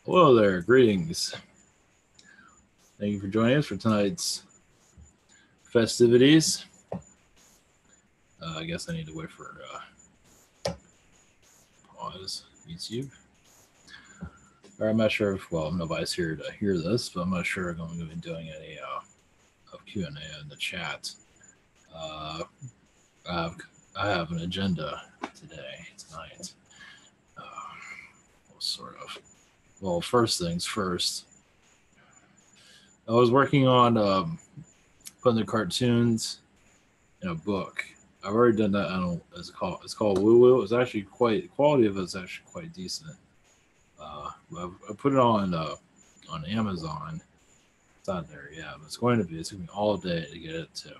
Hello there, greetings. Thank you for joining us for tonight's festivities. I guess I need to wait for pause YouTube. Or I'm not sure if nobody's here to hear this, but I'm not sure if I'm going to be doing any of Q&A in the chat. Uh, I have I have an agenda tonight. Uh, well, sort of. Well, first things first. I was working on putting the cartoons in a book. I've already done that. I don't. It's called Woo Woo. It's actually quite quality of it's actually quite decent. I put it on Amazon. It's not there yet, but it's going to be. It's going to be all day to get it to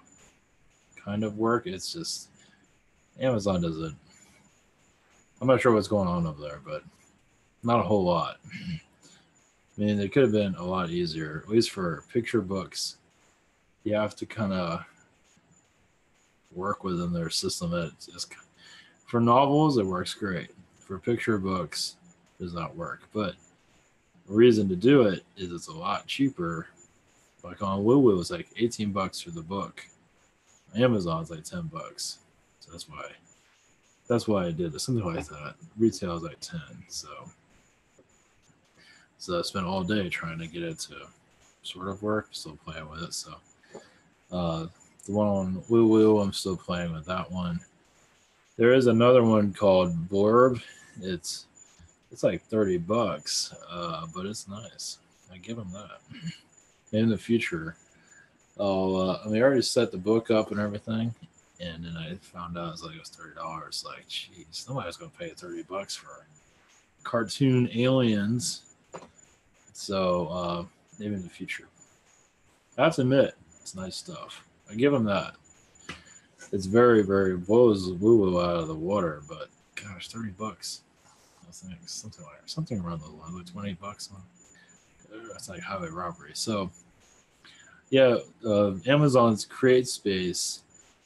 kind of work. It's just Amazon doesn't. I'm not sure what's going on over there, but not a whole lot. I mean, it could have been a lot easier, at least for picture books. You have to kind of work within their system. For novels, it works great. For picture books, it does not work. But the reason to do it is it's a lot cheaper. Like on Woo it's like $18 for the book. Amazon's like $10. So that's why I did it. Something like that. Retail is like 10. So I spent all day trying to get it to sort of work. Still playing with it. So the one on Woo, I'm still playing with that one. There is another one called Blurb. It's like $30, but it's nice. I give them that. In the future, I already set the book up and everything, and then I found out it was $30. Like, jeez, nobody's gonna pay $30 for cartoon aliens. So maybe in the future. I have to admit, it's nice stuff. I give them that. It's very, very blows woo out of the water, but gosh, $30. I think something around the line, like $20. That's like highway robbery. So yeah, Amazon's Create Space.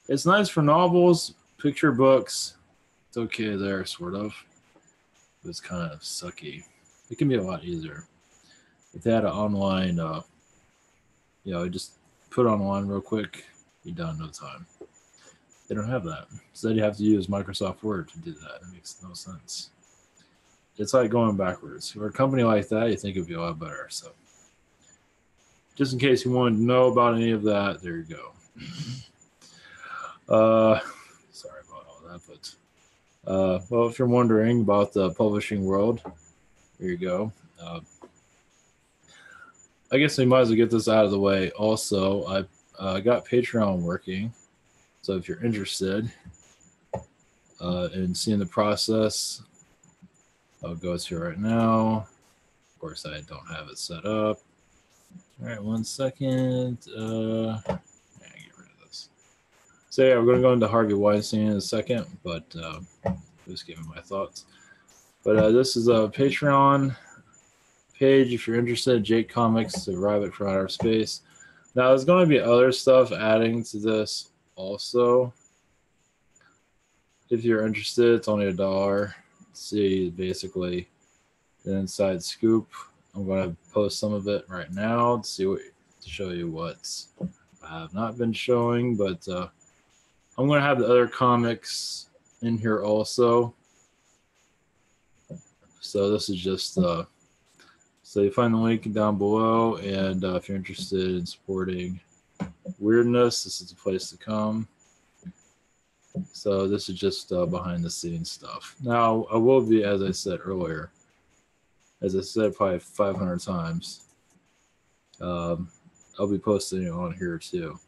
It's nice for novels, picture books. It's okay there, sort of. But it's kind of sucky. It can be a lot easier if they had an online. Just put it online real quick. Be done in no time. They don't have that. Instead, you have to use Microsoft Word to do that. It makes no sense. It's like going backwards. For a company like that, you think it'd be a lot better. So, just in case you wanted to know about any of that, there you go. Sorry about all that, but well, if you're wondering about the publishing world, there you go. I guess we might as well get this out of the way. Also, I got Patreon working, so if you're interested in seeing the process, I'll go to right now. Of course, I don't have it set up. All right, 1 second. Get rid of this. So yeah, we're going to go into Harvey Weinstein in a second, but just giving my thoughts. But this is a Patreon page if you're interested. Jake Comics to Rabbit from Outer Space. Now, there's going to be other stuff adding to this also. If you're interested, it's only $1. See, basically, the inside scoop. I'm going to post some of it right now to show you what I have not been showing, but I'm going to have the other comics in here also. So this is just so you find the link down below, and if you're interested in supporting weirdness, this is the place to come. So this is just behind the scenes stuff. Now, I will be, as I said earlier, as I said probably 500 times, I'll be posting it on here too.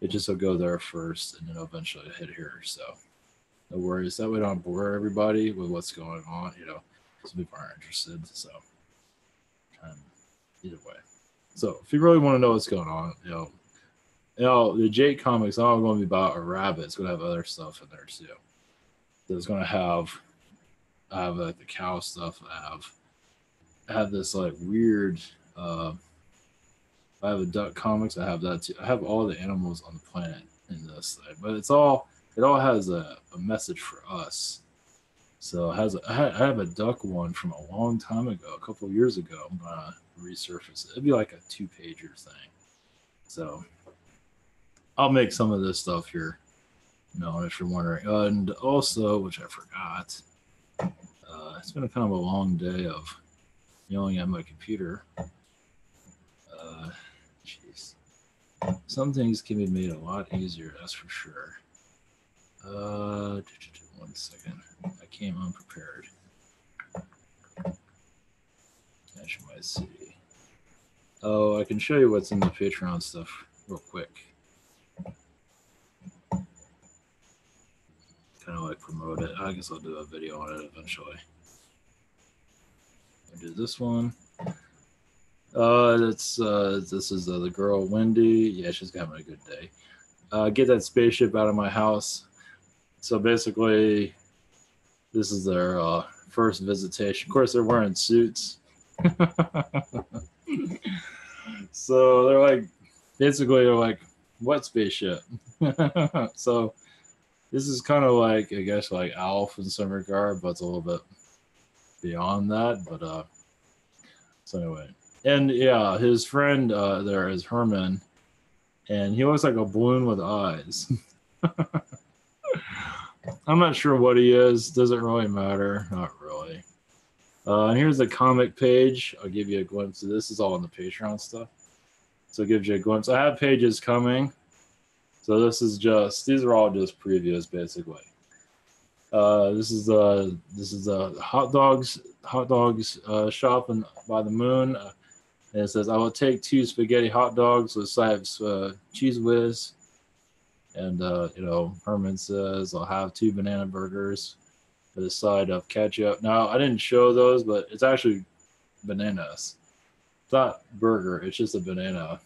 It just will go there first, and then eventually hit here. So no worries. That way I don't bore everybody with what's going on. Some people aren't interested. So either way. So if you really want to know what's going on, the Jake comics aren't going to be about a rabbit. It's going to have other stuff in there too. So it's going to have like the cow stuff. I have this like weird. I have a duck comics. I have that too. I have all the animals on the planet in this thing, but it all has a message for us. So I have a duck one from a long time ago, a couple of years ago. I'm gonna resurface it. It'd be like a 2-pager thing. So I'll make some of this stuff here, if you're wondering. And also, which I forgot, it's been a kind of a long day of yelling at my computer. Jeez. Some things can be made a lot easier, that's for sure. 1 second. I came unprepared. As you might see. Oh, I can show you what's in the Patreon stuff real quick. Kind of like promote it. I guess I'll do a video on it eventually. I'll do this one. This is the girl Wendy. Yeah, she's having a good day. Get that spaceship out of my house. So basically, this is their first visitation. Of course, they're wearing suits. So they're like, basically, they're like, what spaceship? So this is kind of like, I guess, like Alf in some regard, but it's a little bit beyond that. But so anyway, and yeah, his friend there is Herman, and he looks like a balloon with eyes. I'm not sure what he is. Doesn't really matter. Not really. And here's the comic page. I'll give you a glimpse of this. Is all in the Patreon stuff. So it gives you a glimpse. I have pages coming. So this is these are all just previews, basically. This is the hot dogs shop by the moon. And it says, I will take 2 spaghetti hot dogs with side of cheese whiz. And, Herman says, I'll have 2 banana burgers with a side of ketchup. Now, I didn't show those, but it's actually bananas. It's not burger. It's just a banana,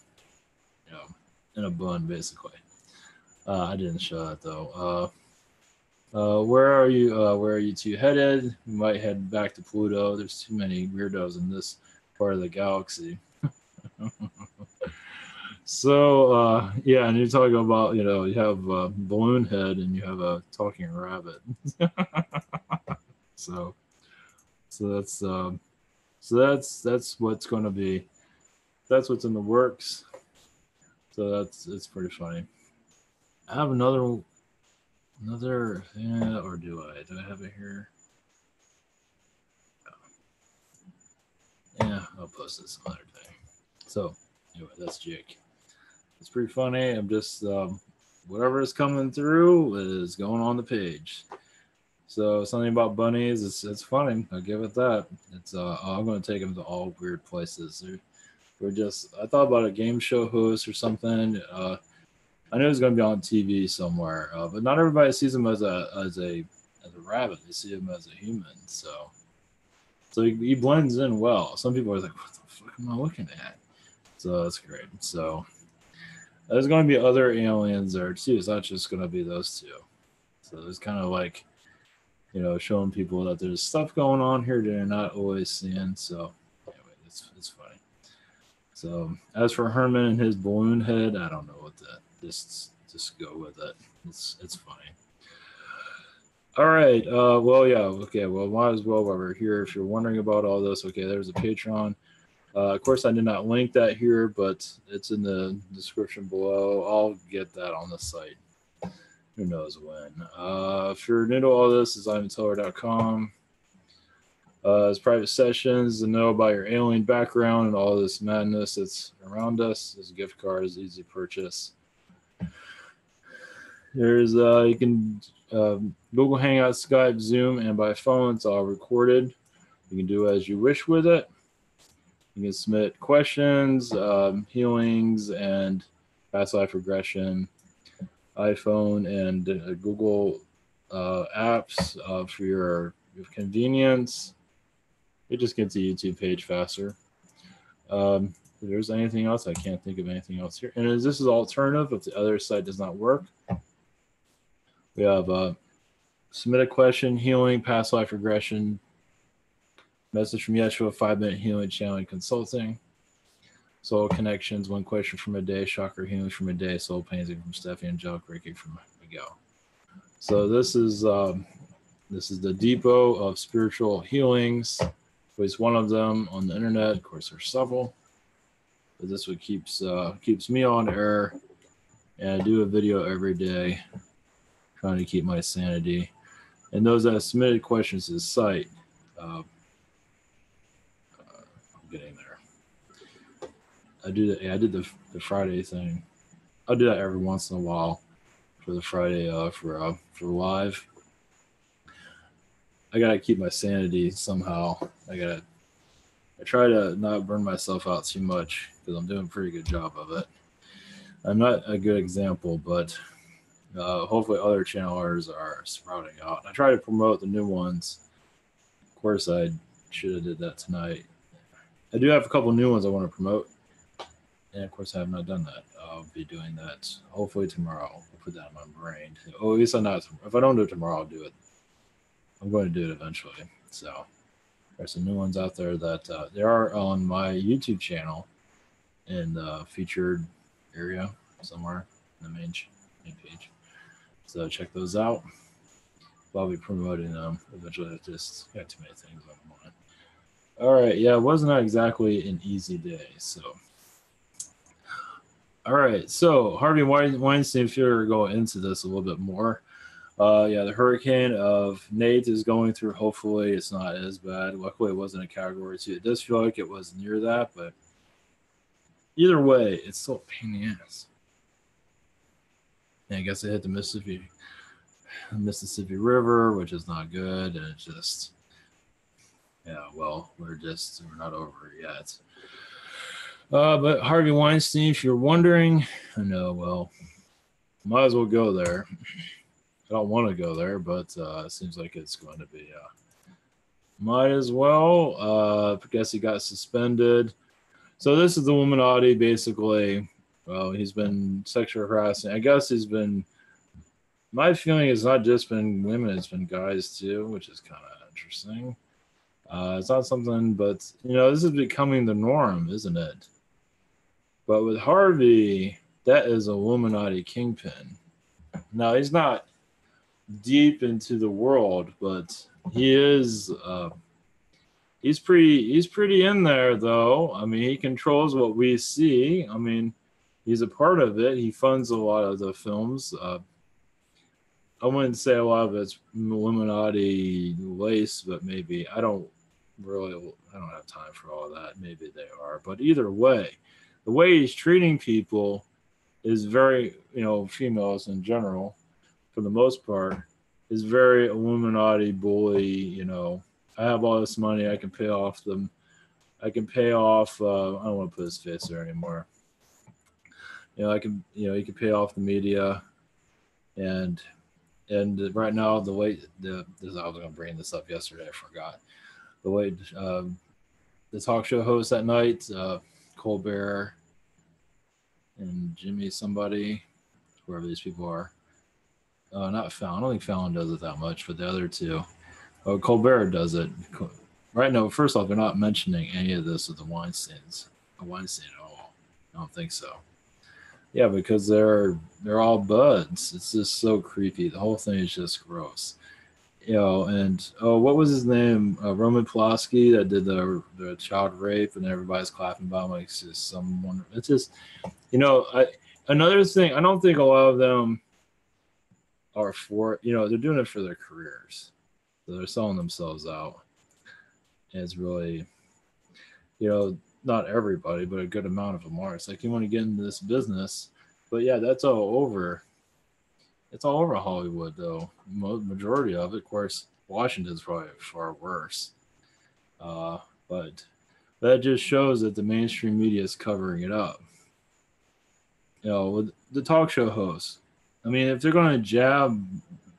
in a bun, basically. I didn't show that, though. Where are you 2 headed? We might head back to Pluto. There's too many weirdos in this part of the galaxy. So, yeah, and you're talking about, you have a balloon head and you have a talking rabbit. So that's what's going to be. That's what's in the works. So it's pretty funny. I have another, or do I? Do I have it here? Yeah, I'll post this some other day. So anyway, that's Jake. It's pretty funny. I'm just whatever is coming through is going on the page. So something about bunnies, it's funny. I'll give it that. It's I'm going to take them to all weird places. I thought about a game show host or something. I knew it was going to be on TV somewhere, but not everybody sees him as a rabbit. They see him as a human. So he blends in well. Some people are like, "What the fuck am I looking at?" So that's great. So there's going to be other aliens there too. It's not just going to be those 2. So there's kind of like, showing people that there's stuff going on here they're not always seeing. So anyway, it's funny. So as for Herman and his balloon head, I don't know what that. Just go with it. It's funny. All right. Well, yeah. Okay. Well, might as well while we're here. If you're wondering about all this, okay, there's a Patreon. Of course, I did not link that here, but it's in the description below. I'll get that on the site. Who knows when. If you're new to all this, it's ivanteller.com. It's private sessions to know about your alien background and all this madness that's around us. There's gift cards, easy purchase. There's you can Google Hangout, Skype, Zoom, and by phone. It's all recorded. You can do as you wish with it. You can submit questions, healings, and past life regression, iPhone and Google apps for your convenience. It just gets the YouTube page faster. If there's anything else, I can't think of anything else here. And this is alternative if the other site does not work. We have submit a question, healing, past life regression, message from Yeshua, 5-minute healing, channeling, consulting, soul connections, 1 question from a day, chakra healing from a day, soul painting from Stephanie, angelic Reiki from Miguel. So this is This is the depot of spiritual healings. There's one of them on the internet. Of course, there's several. But this one keeps me on air, and I do a video every day, trying to keep my sanity. And those that have submitted questions to the site, I'm getting there. I do that. Yeah, I did the Friday thing. I'll do that every once in a while for the Friday for live. I gotta keep my sanity somehow. I try to not burn myself out too much because I'm doing a pretty good job of it. I'm not a good example, but hopefully other channelers are sprouting out. I try to promote the new ones. Of course, I should have did that tonight. I do have a couple new ones I want to promote, and of course I have not done that. I'll be doing that hopefully tomorrow. I'll put that in my brain. Oh, at least I'm not. If I don't do it tomorrow, I'll do it. I'm going to do it eventually. So there's some new ones out there that they are on my YouTube channel in the featured area somewhere in the main page. So check those out. I'll be promoting them eventually. I just got too many things on my mind. All right, yeah, it wasn't exactly an easy day. So, all right, so Harvey Weinstein, if you're going into this a little bit more, yeah, the hurricane of Nate is going through. Hopefully, it's not as bad. Luckily, it wasn't a category 2. It does feel like it was near that, but either way, it's still a pain in the ass. And I guess it hit the Mississippi River, which is not good, and it's just, yeah, well, we're not over it yet. But Harvey Weinstein, if you're wondering, I know, well, might as well go there. I don't want to go there, but it seems like it's going to be. Might as well. I guess he got suspended. So this is the Illuminati, basically. Well, he's been sexual harassing. I guess he's been. My feeling is not just been women; it's been guys too, which is kind of interesting. It's not something, but this is becoming the norm, isn't it? But with Harvey, that is a Illuminati kingpin. Now he's not deep into the world, but he is. He's pretty in there, though. I mean, he controls what we see. I mean, he's a part of it. He funds a lot of the films. I wouldn't say a lot of it's Illuminati lace, but maybe I don't have time for all that. Maybe they are, but either way, the way he's treating people is very, females in general, for the most part, is very Illuminati bully. I have all this money. I can pay off them. I can pay off. I don't want to put his face there anymore. I can. He can pay off the media, and right now the way I was going to bring this up yesterday. I forgot the way the talk show host that night, Colbert and Jimmy somebody, whoever these people are. Not Fallon. I don't think Fallon does it that much, but the other two. Oh, Colbert does it. Right now, first off, they're not mentioning any of this with the Weinstein at all. I don't think so. Yeah, because they're all buds. It's just so creepy. The whole thing is just gross. And what was his name? Roman Polanski that did the child rape, and everybody's clapping about him like it's just someone. It's just, another thing. I don't think a lot of them are for. They're doing it for their careers. So they're selling themselves out. And it's really, not everybody, but a good amount of them are. It's like you want to get into this business, but yeah, that's all over. It's all over Hollywood, though. Majority of it, of course, Washington's probably far worse. But that just shows that the mainstream media is covering it up. With the talk show hosts. I mean, if they're going to jab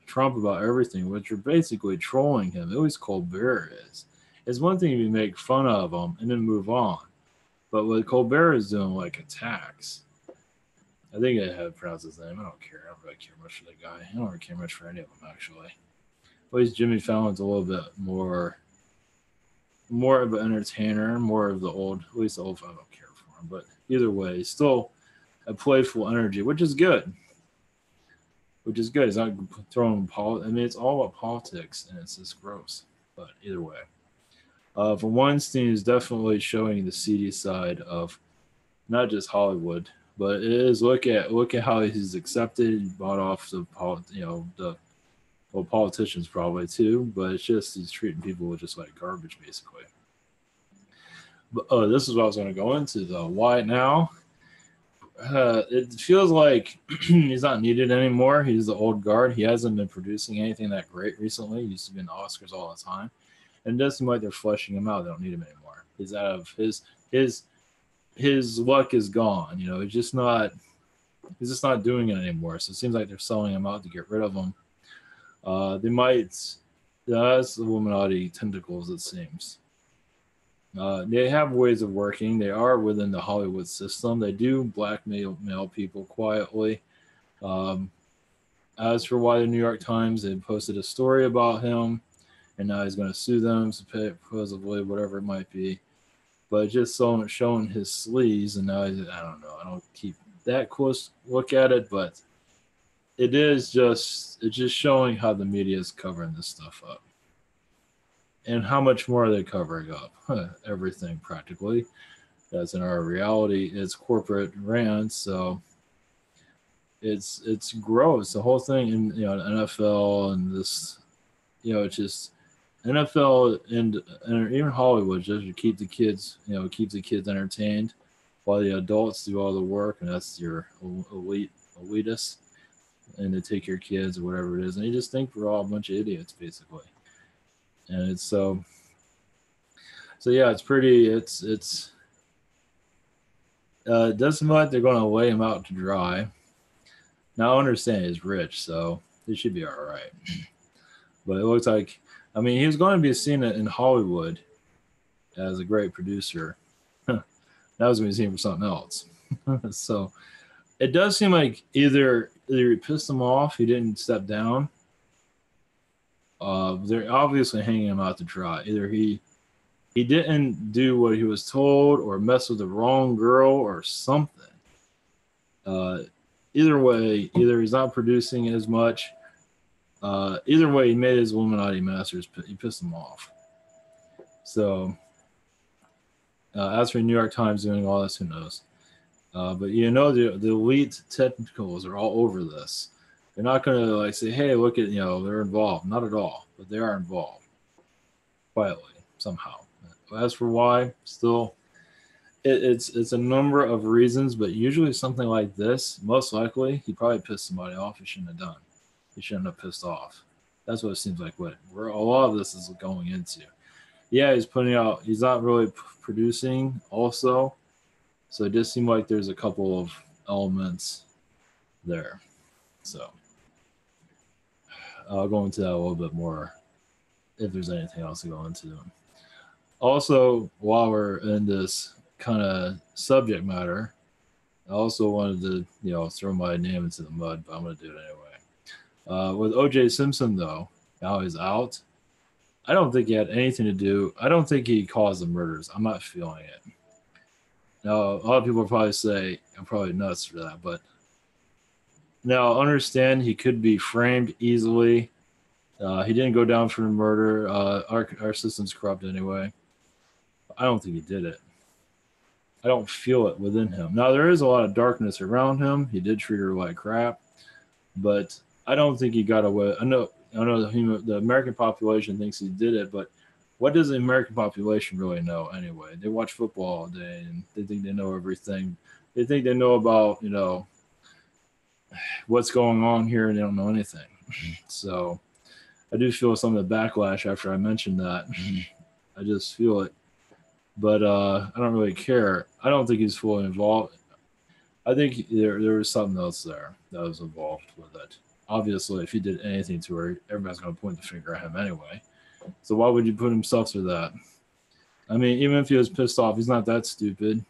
Trump about everything, which are basically trolling him, at least Colbert is. It's one thing if you make fun of him and then move on. But what Colbert is doing, like, attacks. I think I had pronounced his name. I don't care. I don't really care much for the guy. I don't really care much for any of them, actually. At least Jimmy Fallon's a little bit more of an entertainer, more of the old, at least the old, I don't care for him. But either way, still a playful energy, which is good. which is good. He's not throwing I mean, it's all about politics, and it's just gross. But either way, for Weinstein is definitely showing the seedy side of not just Hollywood, but it is look at how he's accepted, he bought off the well, politicians probably too, but it's just he's treating people just like garbage basically. But this is what I was going to go into though. Why now? It feels like he's not needed anymore. He's the old guard. He hasn't been producing anything that great recently. He used to be in the Oscars all the time, and it does seem like they're flushing him out. They don't need him anymore. He's out of his luck is gone. You know, he's just not doing it anymore. So it seems like they're selling him out to get rid of him. They might. That's the Illuminati tentacles. It seems. They have ways of working. They are within the Hollywood system. They do blackmail people quietly. Um, as for why the New York Times, they posted a story about him, and now he's going to sue them, supposedly, whatever it might be. But just showing his sleaze, and now I don't know. I don't keep that close look at it, but it's just showing how the media is covering this stuff up. And how much more are they covering up? Everything practically. That's in our reality. It's corporate rant, so it's gross. The whole thing in NFL and this, it's just NFL and even Hollywood just to keep the kids, keep the kids entertained, while the adults do all the work, and that's your elitists, and they take your kids or whatever it is, and you just think we're all a bunch of idiots basically. And it's so yeah, it's pretty. It doesn't seem like they're going to lay him out to dry. Now I understand he's rich, so he should be all right. But it looks like, I mean, he was going to be seen in Hollywood as a great producer. That was going to be seen for something else. So it does seem like either he pissed him off, he didn't step down. They're obviously hanging him out to dry. Either he didn't do what he was told, or mess with the wrong girl, or something. Either way, either he's not producing as much. Either way, he made his Illuminati masters. He pissed them off. So, as for New York Times doing all this, who knows? But the elite technicals are all over this. They're not going to say, hey, look at, they're involved. Not at all, but they are involved quietly somehow. As for why, still, it's a number of reasons, but usually something like this, most likely, he probably pissed somebody off he shouldn't have done. He shouldn't have pissed off. That's what it seems like where a lot of this is going into. Yeah, he's not really producing also, so it just seemed like there's a couple of elements there. So I'll go into that a little bit more if there's anything else to go into. Also, while we're in this kind of subject matter, I also wanted to, throw my name into the mud, but I'm going to do it anyway. With O.J. Simpson, though, now he's out. I don't think he had anything to do. I don't think he caused the murders. I'm not feeling it. Now, a lot of people will probably say I'm probably nuts for that, but now understand he could be framed easily. He didn't go down for the murder. Our system's corrupt anyway. I don't think he did it. I don't feel it within him. Now, there is a lot of darkness around him. He did treat her like crap, but I don't think he got away. I know the American population thinks he did it, but what does the American population really know anyway? They watch football all day, and they think they know everything. They think they know about, what's going on here, and they don't know anything. So I do feel some of the backlash after I mentioned that. I just feel it. But I don't really care. I don't think he's fully involved. I think there was something else there that was involved with it. Obviously, if he did anything to her, everybody's going to point the finger at him anyway. So why would you put himself through that? I mean, even if he was pissed off, he's not that stupid.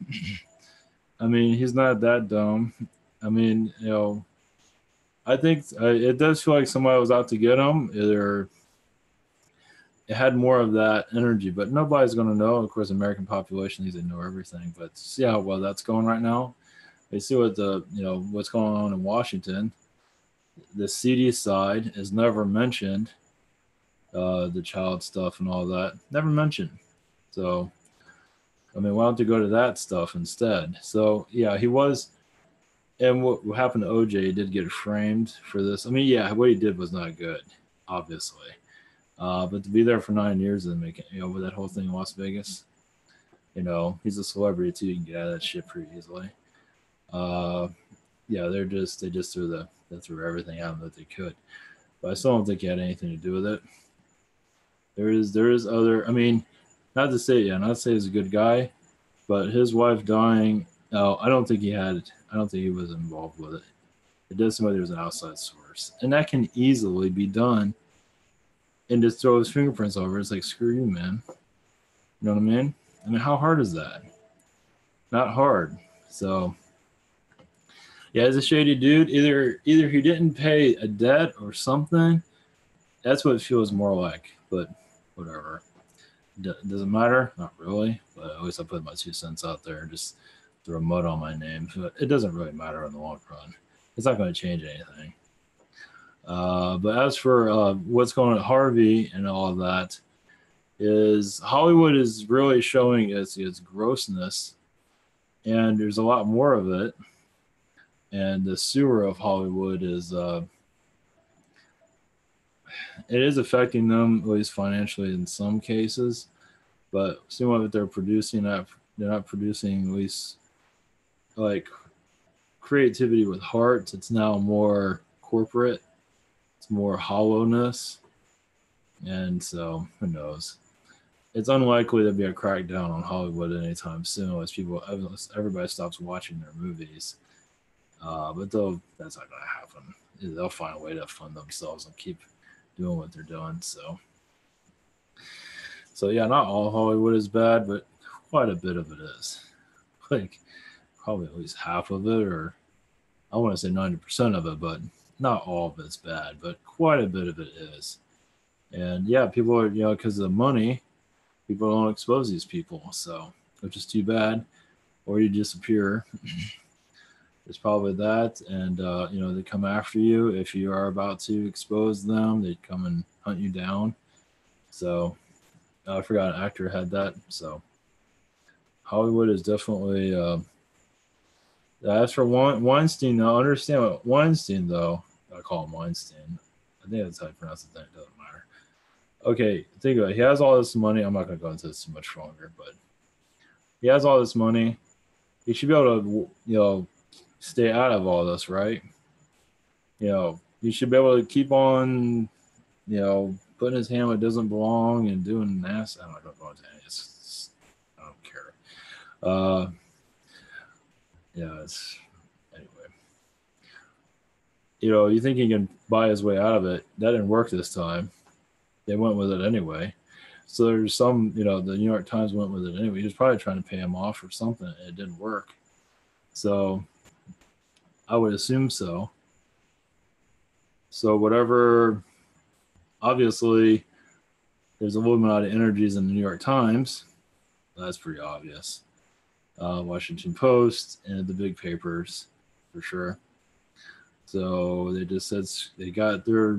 I mean, he's not that dumb. I mean, I think it does feel like somebody was out to get him. Either it had more of that energy, but nobody's going to know. Of course, the American population thinks they know everything, but see how well that's going right now. They see what what's going on in Washington. The seedy side is never mentioned. The child stuff and all that, never mentioned. So, I mean, why don't you go to that stuff instead? So, yeah, he was. And what happened to OJ, he did get framed for this. I mean, yeah, what he did was not good, obviously. But to be there for 9 years and make it, with that whole thing in Las Vegas, he's a celebrity too. You can get out of that shit pretty easily. Uh, yeah, they just threw everything at him that they could. But I still don't think he had anything to do with it. There is other. I mean, not to say he's a good guy, but his wife dying. No, I don't think he had. I don't think he was involved with it. It does seem like there's an outside source, and that can easily be done. And just throw his fingerprints over. It's like, screw you, man. You know what I mean? I mean, how hard is that? Not hard. So, yeah, he's a shady dude. Either he didn't pay a debt or something. That's what it feels more like. But whatever. Does it matter? Not really. But at least I put my 2 cents out there and just throw mud on my name. But it doesn't really matter in the long run. It's not going to change anything. But as for what's going on at Harvey and all of that, is Hollywood is really showing its grossness, and there's a lot more of it. And the sewer of Hollywood is it is affecting them, at least financially in some cases. But seeing what they're producing, they're not producing at least like creativity with heart. It's now more corporate. It's more hollowness. And so, who knows? It's unlikely there'll be a crackdown on Hollywood anytime soon, unless everybody stops watching their movies. But that's not going to happen. They'll find a way to fund themselves and keep doing what they're doing. So yeah, not all Hollywood is bad, but quite a bit of it is. Like probably at least half of it, or I want to say 90% of it, but not all of it's bad, but quite a bit of it is. And yeah, people are, because of the money, people don't expose these people. So, which is too bad. Or you disappear. There's probably that. And, they come after you. If you are about to expose them, they come and hunt you down. So, I forgot an actor had that. So, Hollywood is definitely. As for Weinstein, I understand what Weinstein, though. I call him Weinstein. I think that's how you pronounce the thing. It doesn't matter. Okay, think about it. He has all this money. I'm not going to go into this too much longer, but he has all this money. He should be able to, stay out of all this, right? He should be able to keep on, putting his hand where it doesn't belong and doing nasty. I'm not going to go into any. I don't care. It's anyway. You think he can buy his way out of it? That didn't work this time. They went with it anyway. So there's some, the New York Times went with it anyway. He was probably trying to pay him off or something, and it didn't work. So I would assume so. So whatever, obviously, there's Illuminati energies in the New York Times. That's pretty obvious. Washington Post and the big papers, for sure. So they just said they got their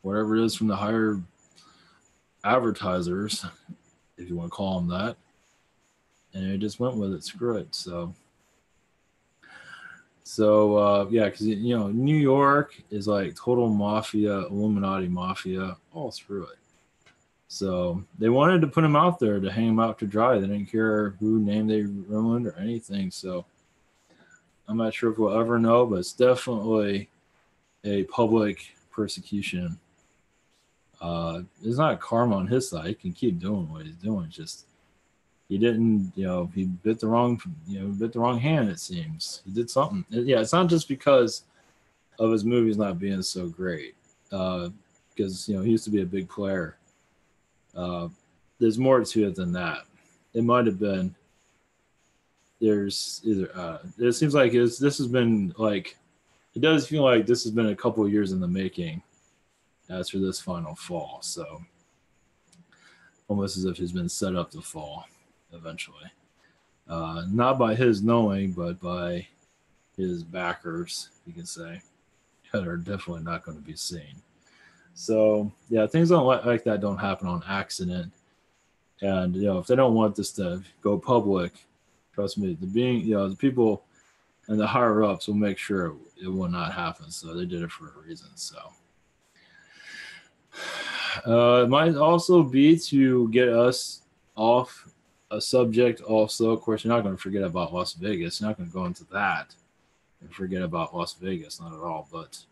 whatever it is from the higher advertisers, if you want to call them that, and they just went with it. Screw it. So yeah, because New York is like total mafia, Illuminati mafia, all through it. So they wanted to put him out there to hang him out to dry. They didn't care who name they ruined or anything. So I'm not sure if we'll ever know, but it's definitely a public persecution. It's not karma on his side. He can keep doing what he's doing. It's just he didn't, he bit the wrong hand. It seems he did something. Yeah, it's not just because of his movies not being so great. Because he used to be a big player. There's more to it than that. It might have been. There's either. It seems like this has been like. It does feel like this has been a couple of years in the making. As for this final fall, so almost as if he's been set up to fall eventually. Not by his knowing, but by his backers, you can say. that are definitely not going to be seen. So yeah, things don't like that don't happen on accident. And if they don't want this to go public, trust me, the people and the higher ups will make sure it will not happen. So they did it for a reason. So it might also be to get us off a subject. Also, of course, you're not going to forget about Las Vegas. You're not going to go into that and forget about Las Vegas, not at all. But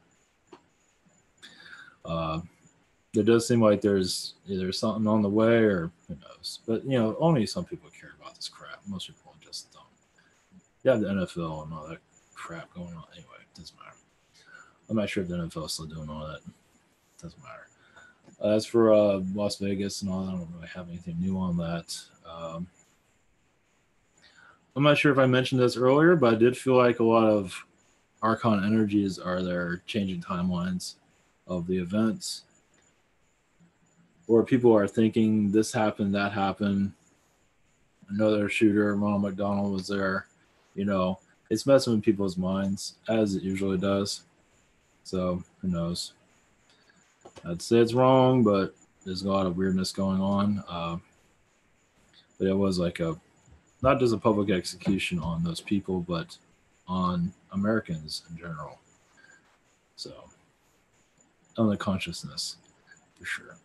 it does seem like there's either something on the way, or who knows. But only some people care about this crap. Most people just don't. You have the NFL and all that crap going on. Anyway, it doesn't matter. I'm not sure if the NFL is still doing all that. It doesn't matter. As for Las Vegas and all, I don't really have anything new on that. I'm not sure if I mentioned this earlier, but I did feel like a lot of Archon energies are there changing timelines of the events, or people are thinking this happened, that happened. Another shooter, Ronald McDonald, was there. It's messing with people's minds, as it usually does. So who knows? I'd say it's wrong, but there's a lot of weirdness going on. But it was like not just a public execution on those people, but on Americans in general. So on the consciousness, for sure.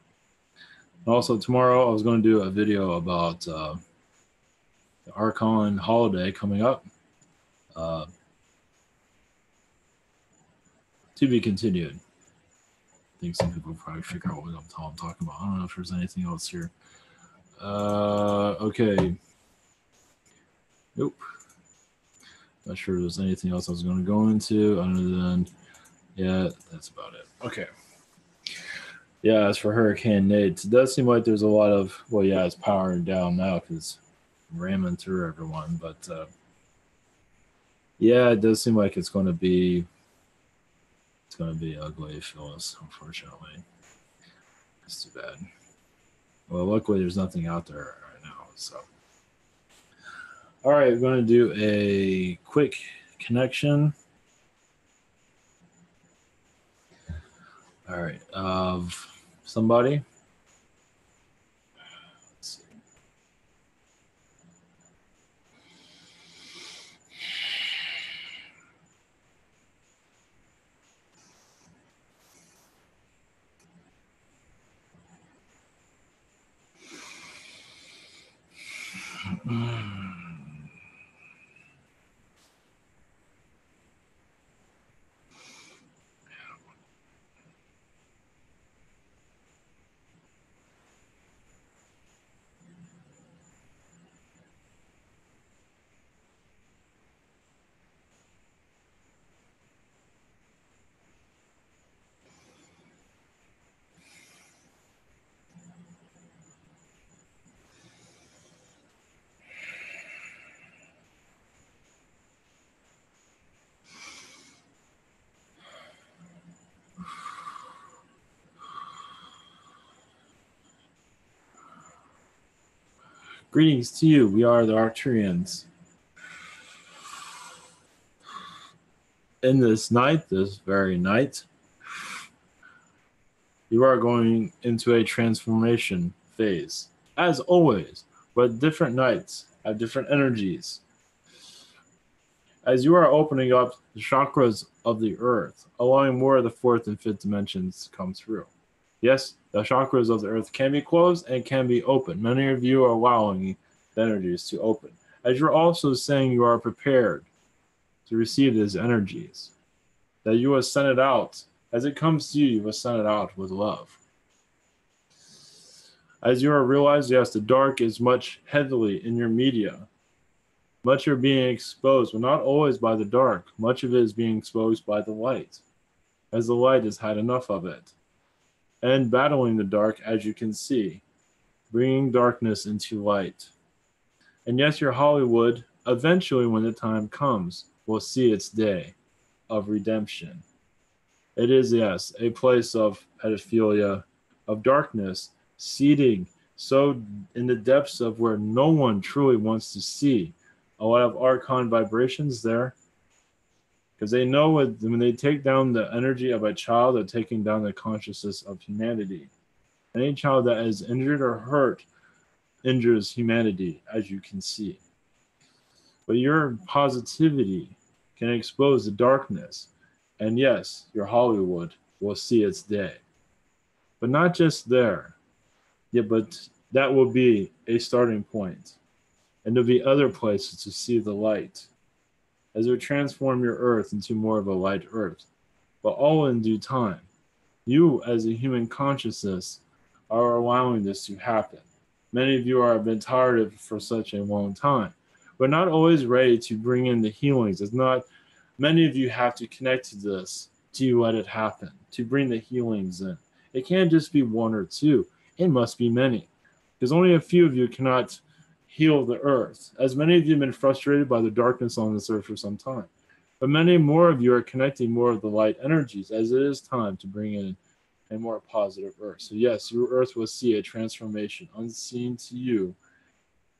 And also tomorrow I was going to do a video about the Archon holiday coming up. To be continued. I think some people probably figure out what I'm talking about. I don't know if there's anything else here. Okay. Nope. Not sure there's anything else I was going to go into other than, yeah, that's about it. Okay. Yeah, as for Hurricane Nate, it does seem like there's a lot of, well, yeah, it's powering down now because it's ramming through everyone. But yeah, it does seem like it's going to be ugly, Phyllis, unfortunately. It's too bad. Well, luckily there's nothing out there right now. So, all right, we're going to do a quick connection. All right, of somebody. Let's see. Greetings to you. We are the Arcturians. In this night, this very night, you are going into a transformation phase, as always, but different nights have different energies. As you are opening up the chakras of the earth, allowing more of the fourth and fifth dimensions to come through. Yes, the chakras of the earth can be closed and can be open. Many of you are allowing the energies to open. As you're also saying you are prepared to receive these energies, that you will send it out. As it comes to you, you will send it out with love. As you are realizing, yes, the dark is much heavily in your media. Much are being exposed, but not always by the dark. Much of it is being exposed by the light, as the light has had enough of it. And battling the dark, as you can see, bringing darkness into light. And yes, your Hollywood, eventually when the time comes, will see its day of redemption. It is, yes, a place of pedophilia, of darkness, seeding so in the depths of where no one truly wants to see. A lot of Archon vibrations there. Because they know when they take down the energy of a child, they're taking down the consciousness of humanity. Any child that is injured or hurt injures humanity, as you can see. But your positivity can expose the darkness. And yes, your Hollywood will see its day. But not just there. Yeah, but that will be a starting point. And there'll be other places to see the light as it transform your earth into more of a light earth. But all in due time. You, as a human consciousness, are allowing this to happen. Many of you have been tired of it for such a long time, but not always ready to bring in the healings. It's not, many of you have to connect to this to let it happen, to bring the healings in. It can't just be one or two, it must be many, because only a few of you cannot heal the earth, as many of you have been frustrated by the darkness on this earth for some time. But many more of you are connecting more of the light energies, as it is time to bring in a more positive earth. So yes, your earth will see a transformation unseen to you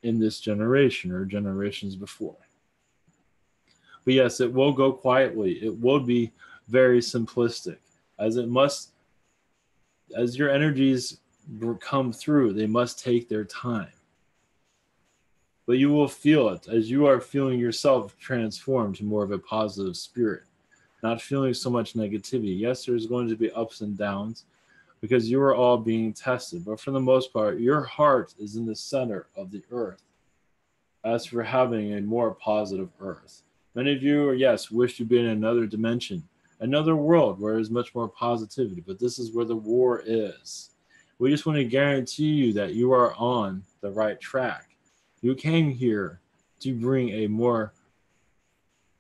in this generation or generations before. But yes, it will go quietly. It will be very simplistic, as it must, as your energies come through, they must take their time. But you will feel it as you are feeling yourself transform to more of a positive spirit, not feeling so much negativity. Yes, there's going to be ups and downs because you are all being tested. But for the most part, your heart is in the center of the earth. As for having a more positive earth, many of you, yes, wish to be in another dimension, another world where there's much more positivity. But this is where the war is. We just want to guarantee you that you are on the right track. You came here to bring a more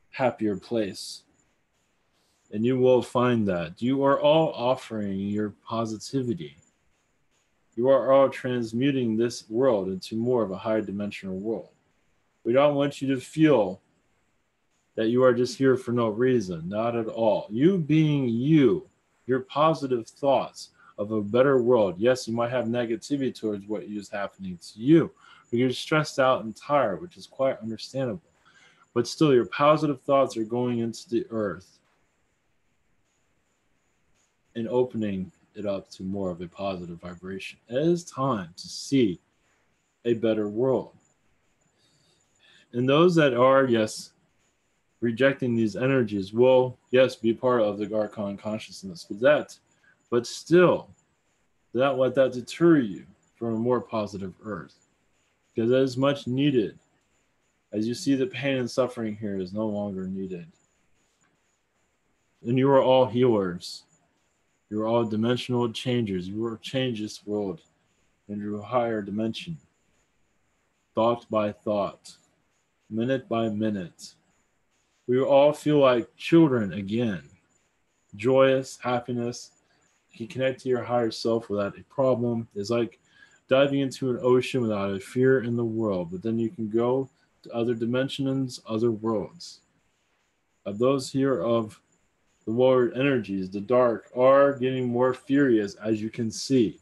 happier place. And you will find that you are all offering your positivity. You are all transmuting this world into more of a higher dimensional world. We don't want you to feel that you are just here for no reason. Not at all. You being you, your positive thoughts of a better world. Yes, you might have negativity towards what is happening to you, but you're stressed out and tired, which is quite understandable. But still, your positive thoughts are going into the earth and opening it up to more of a positive vibration. It is time to see a better world. And those that are, yes, rejecting these energies will, yes, be part of the Archon consciousness. But still, do not let that deter you from a more positive earth. Because that is much needed. As you see, the pain and suffering here is no longer needed. And you are all healers. You are all dimensional changers. You will change this world into a higher dimension. Thought by thought. Minute by minute. We all feel like children again. Joyous, happiness. You can connect to your higher self without a problem. It's like diving into an ocean without a fear in the world. But then you can go to other dimensions, other worlds. Of those here of the lower energies, the dark, are getting more furious, as you can see.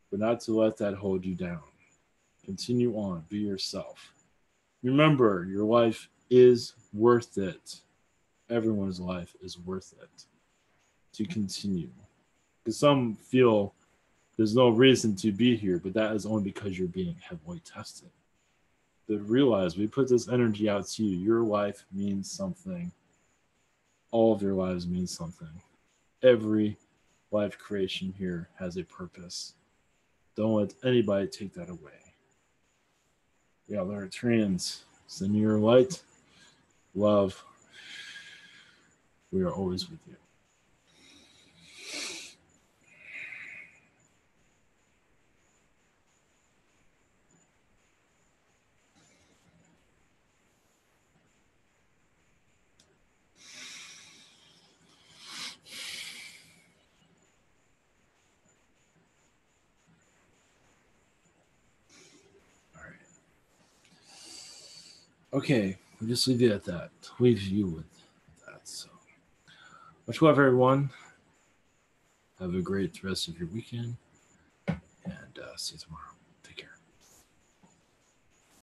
But not to let that hold you down. Continue on. Be yourself. Remember, your life is worth it. Everyone's life is worth it to continue. Because some feel there's no reason to be here, but that is only because you're being heavily tested. But realize we put this energy out to you. Your life means something. All of your lives mean something. Every life creation here has a purpose. Don't let anybody take that away. Yeah, the Arcturians, send you your light, love. We are always with you. Okay, we'll just leave it at that. Leave you with that. So, much love, everyone. Have a great rest of your weekend, and see you tomorrow.